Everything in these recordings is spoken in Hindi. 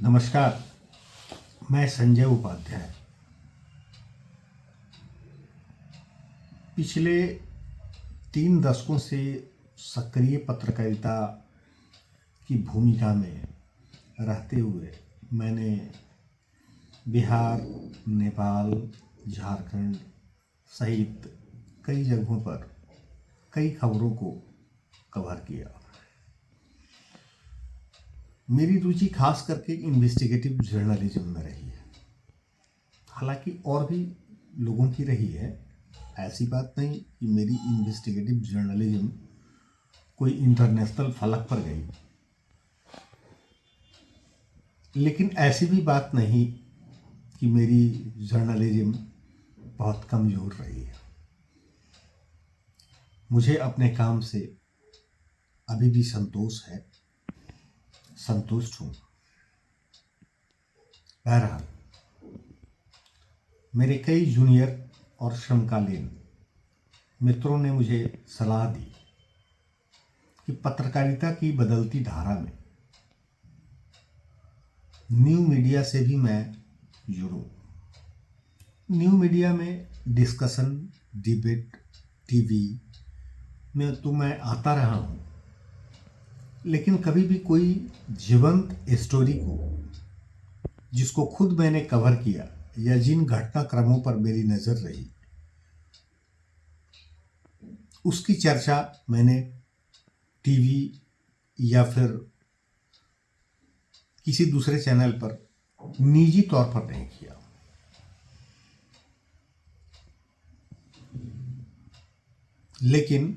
नमस्कार। मैं संजय उपाध्याय। पिछले 3 दशकों से सक्रिय पत्रकारिता की भूमिका में रहते हुए मैंने बिहार, नेपाल, झारखंड सहित कई जगहों पर कई खबरों को कवर किया। मेरी रुचि खास करके इन्वेस्टिगेटिव जर्नलिज्म में रही है। हालांकि और भी लोगों की रही है, ऐसी बात नहीं कि मेरी इन्वेस्टिगेटिव जर्नलिज्म कोई इंटरनेशनल फलक पर गई, लेकिन ऐसी भी बात नहीं कि मेरी जर्नलिज्म बहुत कमज़ोर रही है। मुझे अपने काम से अभी भी संतोष है, संतुष्ट हूँ। बहरहाल, मेरे कई जूनियर और समकालीन मित्रों ने मुझे सलाह दी कि पत्रकारिता की बदलती धारा में न्यू मीडिया से भी मैं जुड़ूं। न्यू मीडिया में डिस्कशन, डिबेट, टीवी में तो मैं आता रहा हूँ, लेकिन कभी भी कोई जीवंत स्टोरी को जिसको खुद मैंने कवर किया या जिन घटनाक्रमों पर मेरी नज़र रही, उसकी चर्चा मैंने टीवी या फिर किसी दूसरे चैनल पर निजी तौर पर नहीं किया। लेकिन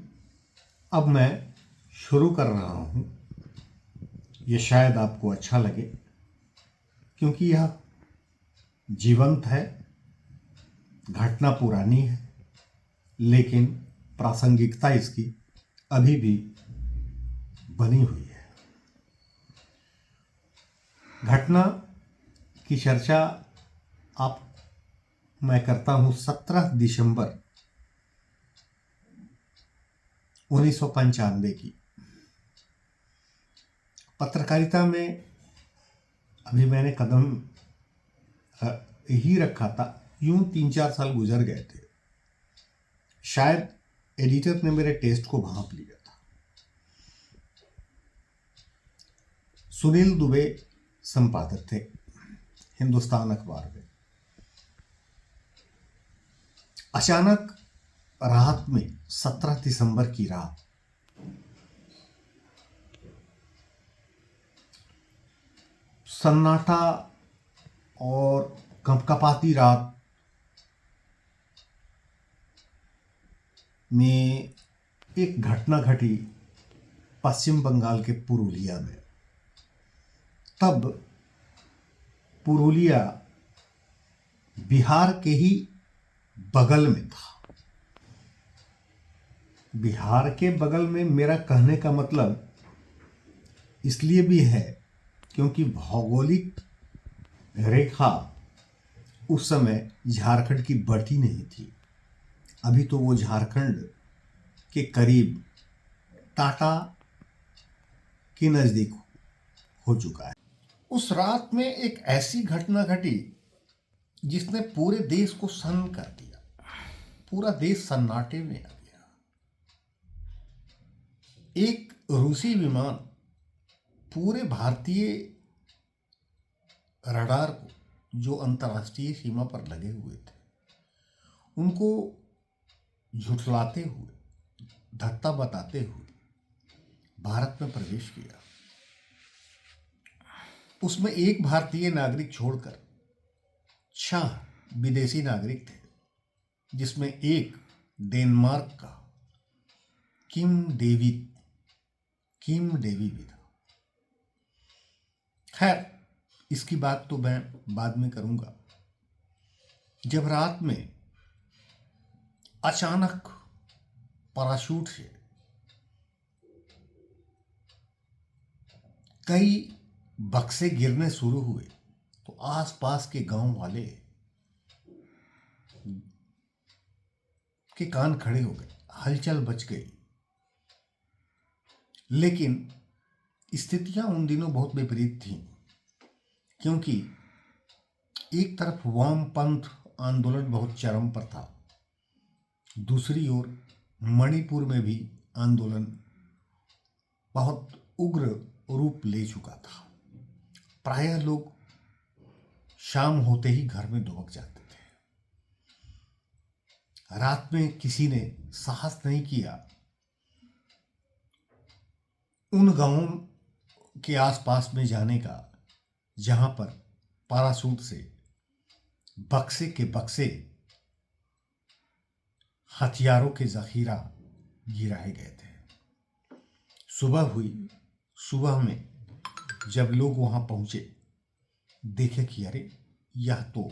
अब मैं शुरू कर रहा हूँ। ये शायद आपको अच्छा लगे, क्योंकि यह जीवंत है, घटना पुरानी है, लेकिन प्रासंगिकता इसकी अभी भी बनी हुई है। घटना की चर्चा मैं करता हूँ 17 दिसंबर 1995 की। पत्रकारिता में अभी मैंने कदम ही रखा था, यूं 3-4 साल गुजर गए थे। शायद एडिटर ने मेरे टेस्ट को भांप लिया था। सुनील दुबे संपादक थे हिंदुस्तान अखबार में। अचानक रात में 17 दिसंबर की रात सन्नाटा और कंपकपाती रात में एक घटना घटी पश्चिम बंगाल के पुरुलिया में। तब पुरुलिया बिहार के ही बगल में था। बिहार के बगल में मेरा कहने का मतलब इसलिए भी है क्योंकि भौगोलिक रेखा उस समय झारखंड की बढ़ती नहीं थी। अभी तो वो झारखंड के करीब टाटा के नज़दीक हो चुका है। उस रात में एक ऐसी घटना घटी जिसने पूरे देश को सन्न कर दिया। पूरा देश सन्नाटे में आ गया। एक रूसी विमान पूरे भारतीय रडार को, जो अंतर्राष्ट्रीय सीमा पर लगे हुए थे, उनको झुठलाते हुए, धत्ता बताते हुए भारत में प्रवेश किया। उसमें एक भारतीय नागरिक छोड़कर 6 विदेशी नागरिक थे, जिसमें एक डेनमार्क का किम डेवी भी था। खैर, इसकी बात तो मैं बाद में करूंगा। जब रात में अचानक पैराशूट से कई बक्से गिरने शुरू हुए तो आसपास के गांव वाले के कान खड़े हो गए, हलचल बच गई। लेकिन स्थितियां उन दिनों बहुत विपरीत थीं। क्योंकि एक तरफ वामपंथ आंदोलन बहुत चरम पर था, दूसरी ओर मणिपुर में भी आंदोलन बहुत उग्र रूप ले चुका था। प्रायः लोग शाम होते ही घर में दुबक जाते थे। रात में किसी ने साहस नहीं किया उन गांवों के आसपास में जाने का जहां पर पारासूट से बक्से के बक्से हथियारों के जखीरा गिराए गए थे। सुबह हुई। सुबह में जब लोग वहां पहुंचे, देखे कि अरे यह तो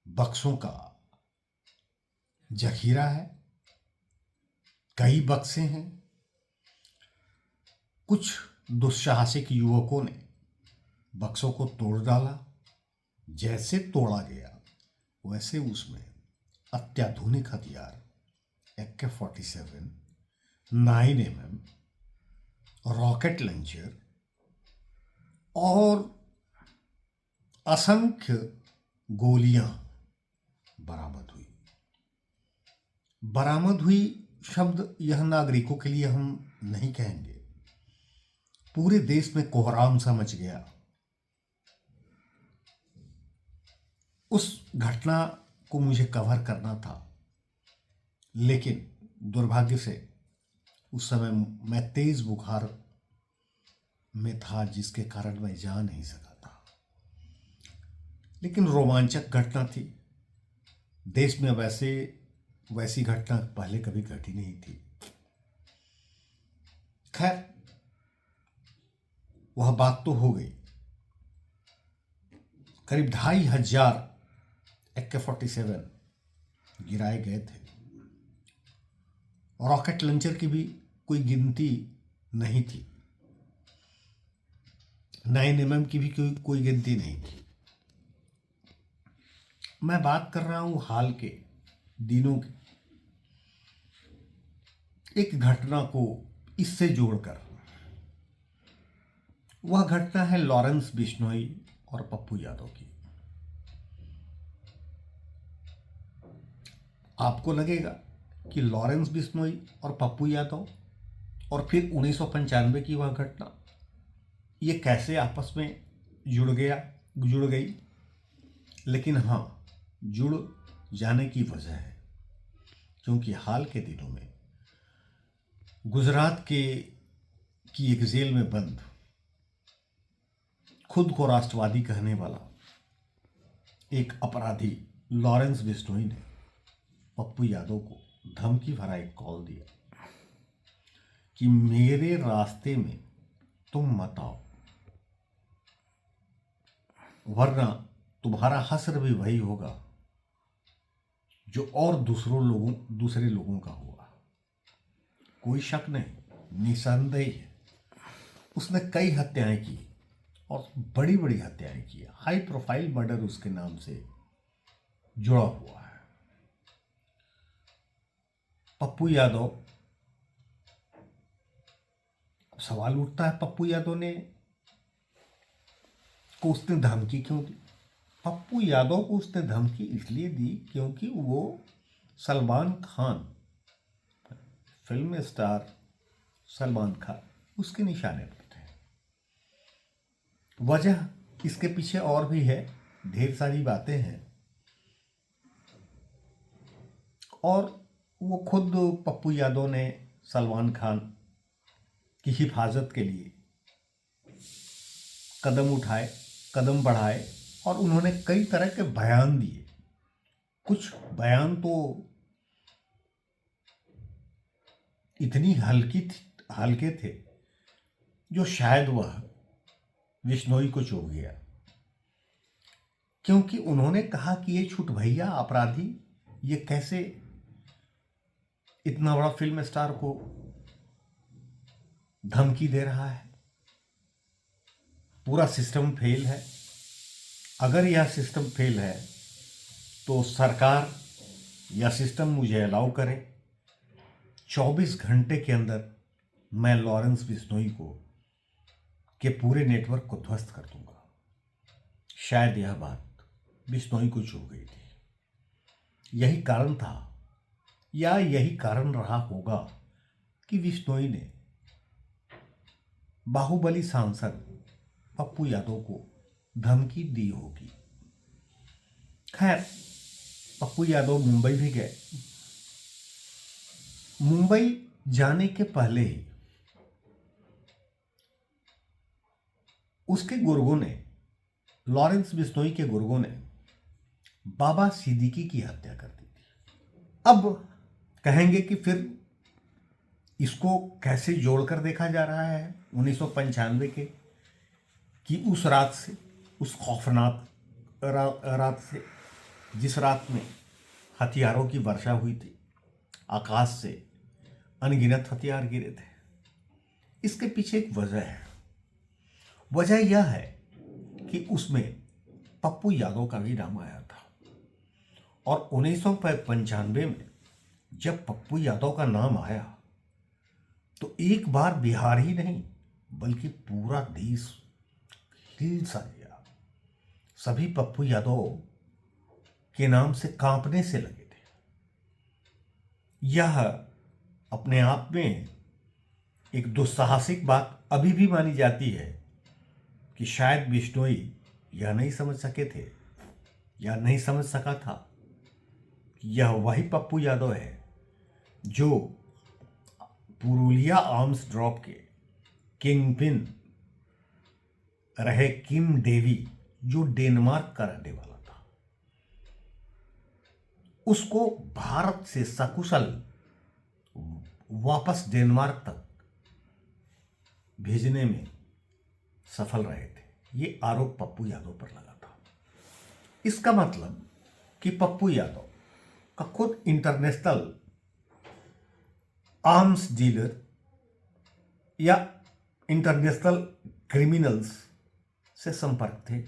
बक्सों का जखीरा है, कई बक्से हैं। कुछ दुस्साहसिक युवकों ने बक्सों को तोड़ डाला। जैसे तोड़ा गया वैसे उसमें अत्याधुनिक हथियार AK-47, 9mm, रॉकेट लॉन्चर और असंख्य गोलियां बरामद हुई। बरामद हुई शब्द यह नागरिकों के लिए हम नहीं कहेंगे। पूरे देश में कोहराम सा मच गया। उस घटना को मुझे कवर करना था, लेकिन दुर्भाग्य से उस समय मैं तेज बुखार में था, जिसके कारण मैं जा नहीं सका था। लेकिन रोमांचक घटना थी। देश में वैसी घटना पहले कभी घटी नहीं थी। खैर, वह बात तो हो गई। करीब 2500 AK-47 गिराए गए थे। रॉकेट लॉन्चर की भी कोई गिनती नहीं थी, 9mm की भी कोई गिनती नहीं थी। मैं बात कर रहा हूं हाल के दिनों की। एक घटना को इससे जोड़कर, वह घटना है लॉरेंस बिश्नोई और पप्पू यादव की। आपको लगेगा कि लॉरेंस बिश्नोई और पप्पू यादव और फिर 1995 की वह घटना, ये कैसे आपस में जुड़ गई। लेकिन हाँ, जुड़ जाने की वजह है क्योंकि हाल के दिनों में गुजरात की एक जेल में बंद खुद को राष्ट्रवादी कहने वाला एक अपराधी लॉरेंस बिश्नोई ने पप्पू यादव को धमकी भरा एक कॉल दिया कि मेरे रास्ते में तुम मत आओ, वरना तुम्हारा हश्र भी वही होगा जो और दूसरे लोगों का हुआ। कोई शक नहीं, निसंदेह उसने कई हत्याएं की और बड़ी बड़ी हत्याएं की। हाई प्रोफाइल मर्डर उसके नाम से जुड़ा हुआ है। पप्पू यादव, सवाल उठता है पप्पू यादव को उसने धमकी क्यों दी? पप्पू यादव को उसने धमकी इसलिए दी क्योंकि वो सलमान खान, फिल्म स्टार सलमान खान, उसके निशाने पर थे। वजह इसके पीछे और भी है, ढेर सारी बातें हैं। और वो खुद पप्पू यादव ने सलमान खान की हिफाजत के लिए कदम बढ़ाए और उन्होंने कई तरह के बयान दिए। कुछ बयान तो इतनी हल्के थे जो शायद वह बिश्नोई को चुभ गया, क्योंकि उन्होंने कहा कि ये छुट भैया अपराधी ये कैसे इतना बड़ा फिल्म स्टार को धमकी दे रहा है। पूरा सिस्टम फेल है। अगर यह सिस्टम फेल है तो सरकार या सिस्टम मुझे अलाउ करे, 24 घंटे के अंदर मैं लॉरेंस बिश्नोई के पूरे नेटवर्क को ध्वस्त कर दूंगा। शायद यह बात बिश्नोई को चुभ गई थी। यही कारण था या यही कारण रहा होगा कि बिश्नोई ने बाहुबली सांसद पप्पू यादव को धमकी दी होगी। खैर, पप्पू यादव मुंबई भी गए। मुंबई जाने के पहले ही उसके गुर्गों ने, लॉरेंस बिश्नोई के गुर्गों ने बाबा सिद्दीकी की हत्या कर दी थी। अब कहेंगे कि फिर इसको कैसे जोड़कर देखा जा रहा है 1995 के कि उस रात से, उस खौफनाक रात से, जिस रात में हथियारों की वर्षा हुई थी, आकाश से अनगिनत हथियार गिरे थे। इसके पीछे एक वजह है। वजह यह है कि उसमें पप्पू यादव का भी नाम आया था और 1995 में जब पप्पू यादव का नाम आया तो एक बार बिहार ही नहीं बल्कि पूरा देश हिल सा गया। सभी पप्पू यादव के नाम से कांपने से लगे थे। यह अपने आप में एक दुस्साहसिक बात अभी भी मानी जाती है कि शायद बिश्नोई यह नहीं समझ सके थे या नहीं समझ सका था कि यह वही पप्पू यादव है जो पुरुलिया आर्म्स ड्रॉप के किंग पिन रहे किम डेवी, जो डेनमार्क का रहने वाला था, उसको भारत से सकुशल वापस डेनमार्क तक भेजने में सफल रहे थे। ये आरोप पप्पू यादव पर लगा था। इसका मतलब कि पप्पू यादव का खुद इंटरनेशनल आर्म्स डीलर या इंटरनेशनल क्रिमिनल्स से संपर्क थे।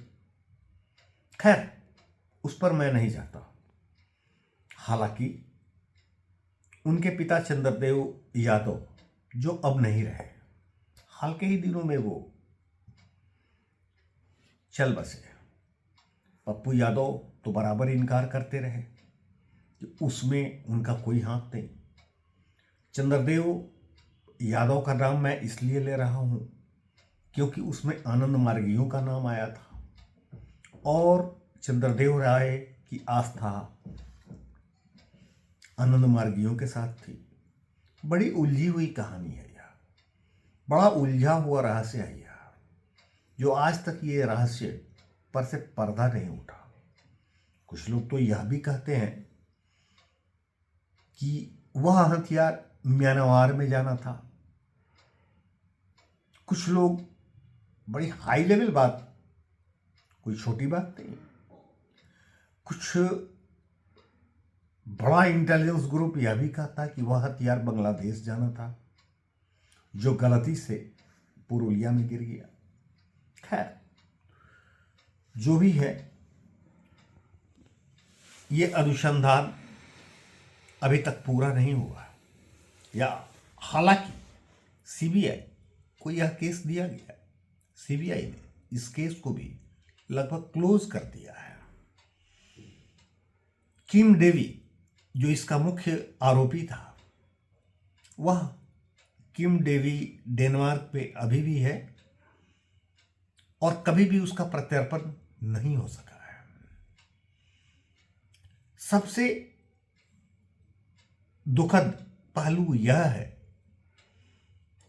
खैर, उस पर मैं नहीं जाता। हालांकि उनके पिता चंद्रदेव यादव, जो अब नहीं रहे, हाल के ही दिनों में वो चल बसे। पप्पू यादव तो बराबर इनकार करते रहे कि उसमें उनका कोई हाथ नहीं। चंद्रदेव यादव का नाम मैं इसलिए ले रहा हूं क्योंकि उसमें आनंद मार्गियों का नाम आया था और चंद्रदेव राय की आस्था आनंद मार्गियों के साथ थी। बड़ी उलझी हुई कहानी है यह, बड़ा उलझा हुआ रहस्य है यह, जो आज तक ये रहस्य पर से पर्दा नहीं उठा। कुछ लोग तो यह भी कहते हैं कि वह हथियार म्यांमार में जाना था। कुछ लोग, बड़ी हाई लेवल बात, कोई छोटी बात नहीं, कुछ बड़ा इंटेलिजेंस ग्रुप यह भी कहता है कि वह हथियार बांग्लादेश जाना था, जो गलती से पुरुलिया में गिर गया। खैर, जो भी है, ये अनुसंधान अभी तक पूरा नहीं हुआ या हालांकि सीबीआई को यह केस दिया गया। सीबीआई ने इस केस को भी लगभग क्लोज कर दिया है। किम डेवी, जो इसका मुख्य आरोपी था, वह किम डेवी डेनमार्क पे अभी भी है और कभी भी उसका प्रत्यर्पण नहीं हो सका है। सबसे दुखद पहलू यह है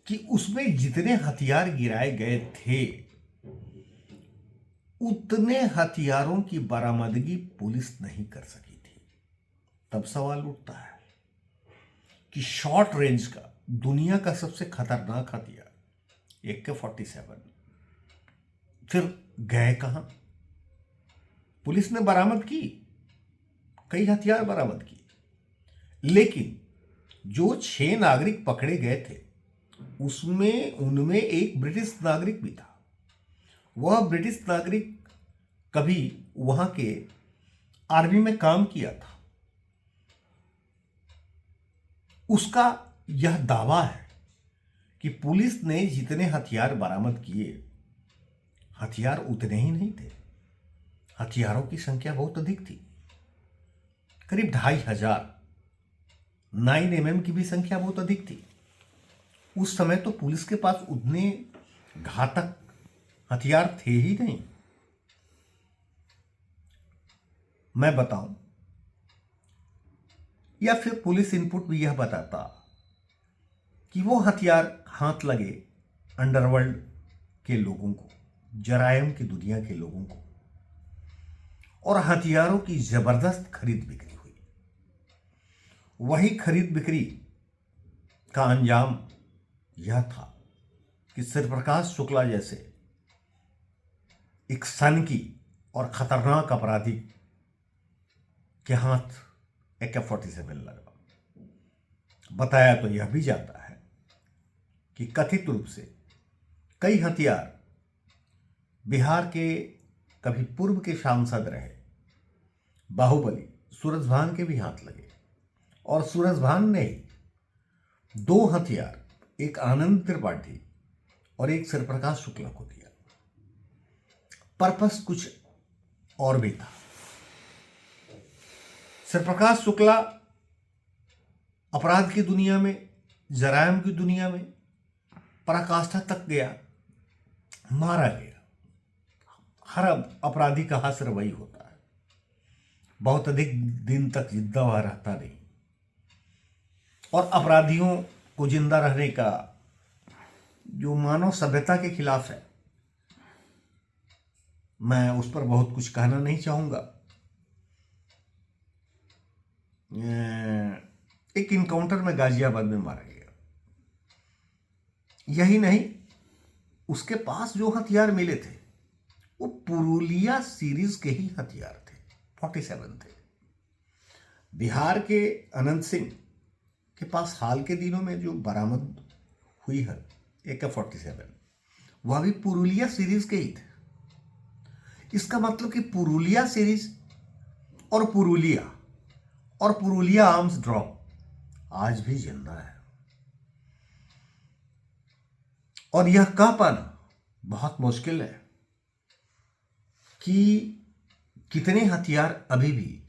कि उसमें जितने हथियार गिराए गए थे, उतने हथियारों की बरामदगी पुलिस नहीं कर सकी थी। तब सवाल उठता है कि शॉर्ट रेंज का दुनिया का सबसे खतरनाक हथियार AK-47 फिर गए कहां? पुलिस ने बरामद की, कई हथियार बरामद किए, लेकिन जो 6 नागरिक पकड़े गए थे उनमें एक ब्रिटिश नागरिक भी था। वह ब्रिटिश नागरिक कभी वहां के आर्मी में काम किया था। उसका यह दावा है कि पुलिस ने जितने हथियार बरामद किए, हथियार उतने ही नहीं थे। हथियारों की संख्या बहुत अधिक थी, करीब 2500। 9mm की भी संख्या बहुत अधिक थी। उस समय तो पुलिस के पास उतने घातक हथियार थे ही नहीं। मैं बताऊं या फिर पुलिस इनपुट भी यह बताता कि वो हथियार हाथ लगे अंडरवर्ल्ड के लोगों को, जरायम की दुनिया के लोगों को, और हथियारों की जबरदस्त खरीद बिक्री हुई। वही खरीद बिक्री का अंजाम यह था कि शिवप्रकाश शुक्ला जैसे एक सनकी और खतरनाक अपराधी के हाथ AK-47 लगा। बताया तो यह भी जाता है कि कथित रूप से कई हथियार बिहार के कभी पूर्व के सांसद रहे बाहुबली सूरजभान के भी हाथ लगे, और सूरजभान ने 2 हथियार, एक आनंद त्रिपाठी और एक शिवप्रकाश शुक्ला को दिया। पर्पस कुछ और भी था। शिवप्रकाश शुक्ला अपराध की दुनिया में, जरायम की दुनिया में पराकाष्ठा तक गया, मारा गया। हर अपराधी का हासिल वही होता है, बहुत अधिक दिन तक जिंदा हुआ रहता नहीं। और अपराधियों को जिंदा रहने का जो मानव सभ्यता के खिलाफ है, मैं उस पर बहुत कुछ कहना नहीं चाहूंगा। एक इनकाउंटर में गाजियाबाद में मारा गया। यही नहीं, उसके पास जो हथियार मिले थे वो पुरुलिया सीरीज के ही हथियार थे, 47 थे। बिहार के अनंत सिंह के पास हाल के दिनों में जो बरामद हुई है AK-47, वह भी पुरुलिया सीरीज के ही थे। इसका मतलब कि पुरुलिया सीरीज और पुरुलिया आर्म्स ड्रॉप आज भी जिंदा है। और यह कह पाना बहुत मुश्किल है कि कितने हथियार अभी भी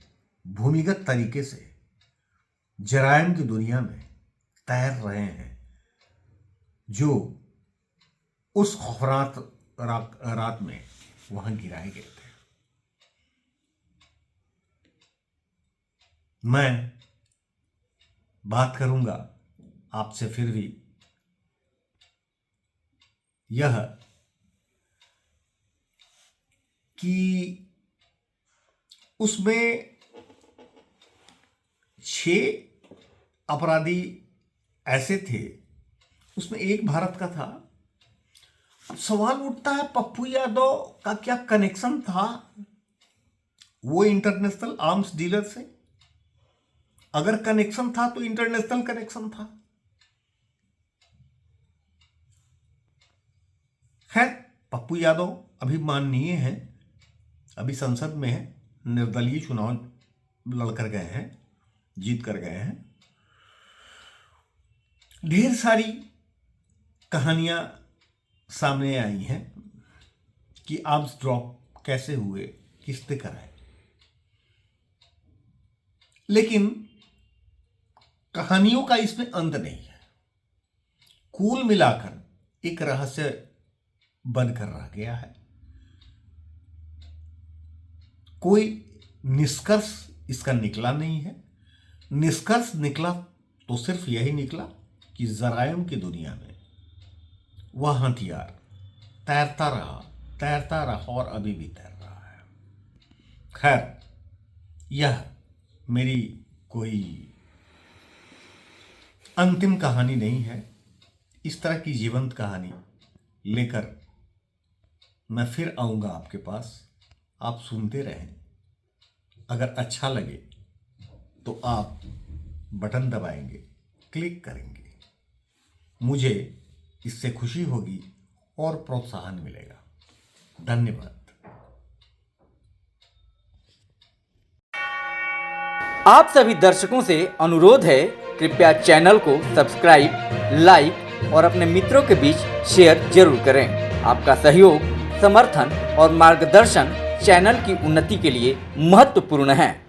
भूमिगत तरीके से जरायम की दुनिया में तैर रहे हैं, जो उस खौफनाक रात में वहां गिराए गए थे। मैं बात करूंगा आपसे फिर भी यह कि उसमें 6 अपराधी ऐसे थे, उसमें एक भारत का था। अब सवाल उठता है, पप्पू यादव का क्या कनेक्शन था वो इंटरनेशनल आर्म्स डीलर से? अगर कनेक्शन था तो इंटरनेशनल कनेक्शन था। खैर, पप्पू यादव अभी माननीय हैं, अभी संसद में है, निर्दलीय चुनाव लड़कर गए हैं, जीत कर गए हैं। ढेर सारी कहानियां सामने आई हैं कि आर्म्स ड्रॉप कैसे हुए, किसने कराए। लेकिन कहानियों का इसमें अंत नहीं है। कुल मिलाकर एक रहस्य बनकर रह गया है। कोई निष्कर्ष इसका निकला नहीं है। निष्कर्ष निकला तो सिर्फ यही निकला कि जरायम की दुनिया में वह हथियार तैरता रहा और अभी भी तैर रहा है। खैर, यह मेरी कोई अंतिम कहानी नहीं है। इस तरह की जीवंत कहानी लेकर मैं फिर आऊंगा आपके पास। आप सुनते रहें। अगर अच्छा लगे तो आप बटन दबाएंगे, क्लिक करेंगे, मुझे इससे खुशी होगी और प्रोत्साहन मिलेगा। धन्यवाद। आप सभी दर्शकों से अनुरोध है, कृपया चैनल को सब्सक्राइब, लाइक और अपने मित्रों के बीच शेयर जरूर करें। आपका सहयोग, समर्थन और मार्गदर्शन चैनल की उन्नति के लिए महत्वपूर्ण हैं।